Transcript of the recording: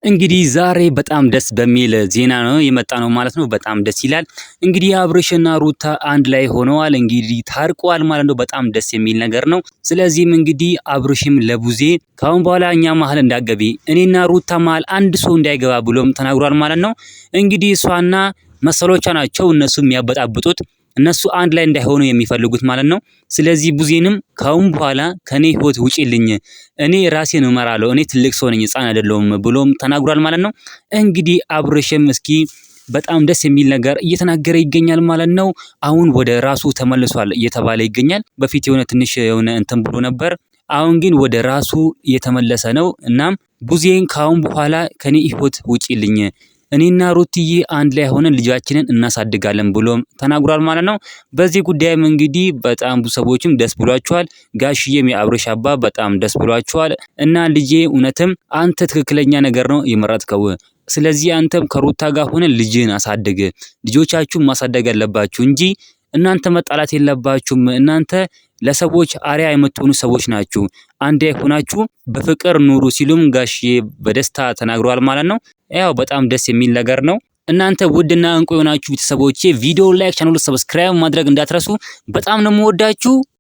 እንግዲህ ዛሬ በጣም ደስ በሚል ዜና ነው የመጣ ነው ማለት ነው። በጣም ደስ ይላል። እንግዲህ አብርሽና ሩታ አንድ ላይ ሆነዋል። እንግዲህ ታርቀዋል ማለት ነው። በጣም ደስ የሚል ነገር ነው። ስለዚህም እንግዲህ አብርሽም ለቡዜ ካሁን በኋላ እኛ መሀል እንዳገቢ እኔና ሩታ መሀል አንድ ሰው እንዳይገባ ብሎም ተናግሯል ማለት ነው። እንግዲህ እሷና መሰሎቿ ናቸው እነሱ የሚያበጣብጡት እነሱ አንድ ላይ እንዳይሆኑ የሚፈልጉት ማለት ነው። ስለዚህ ቡዜንም ካሁን በኋላ ከኔ ህይወት ውጪልኝ፣ እኔ ራሴን እመራለሁ፣ እኔ ትልቅ ሰው ነኝ፣ ህፃን አይደለሁም ብሎም ተናግሯል ማለት ነው። እንግዲህ አብርሽም እስኪ በጣም ደስ የሚል ነገር እየተናገረ ይገኛል ማለት ነው። አሁን ወደ ራሱ ተመልሷል እየተባለ ይገኛል። በፊት የሆነ ትንሽ የሆነ እንትን ብሎ ነበር። አሁን ግን ወደ ራሱ እየተመለሰ ነው። እናም ቡዜን ካሁን በኋላ ከኔ ህይወት ውጪልኝ፣ እኔና ሩትዬ አንድ ላይ ሆነን ልጃችንን እናሳድጋለን ብሎም ተናግሯል ማለት ነው። በዚህ ጉዳይም እንግዲህ በጣም ብዙ ሰዎችም ደስ ብሏቸዋል። ጋሽዬም የአብርሽ አባ በጣም ደስ ብሏቸዋል። እና ልጄ እውነትም አንተ ትክክለኛ ነገር ነው የመረጥከው። ስለዚህ አንተም ከሩታ ጋር ሆነ ልጅህን አሳድግ። ልጆቻችሁን ማሳደግ ያለባችሁ እንጂ እናንተ መጣላት የለባችሁም። እናንተ ለሰዎች አሪያ የምትሆኑ ሰዎች ናችሁ። አንድ ላይ ሆናችሁ በፍቅር ኑሩ ሲሉም ጋሽዬ በደስታ ተናግረዋል ማለት ነው። ያው በጣም ደስ የሚል ነገር ነው። እናንተ ውድና እንቁ የሆናችሁ ቤተሰቦቼ ቪዲዮ ላይክ፣ ቻናሉን ሰብስክራይብ ማድረግ እንዳትረሱ። በጣም ነው የምወዳችሁ።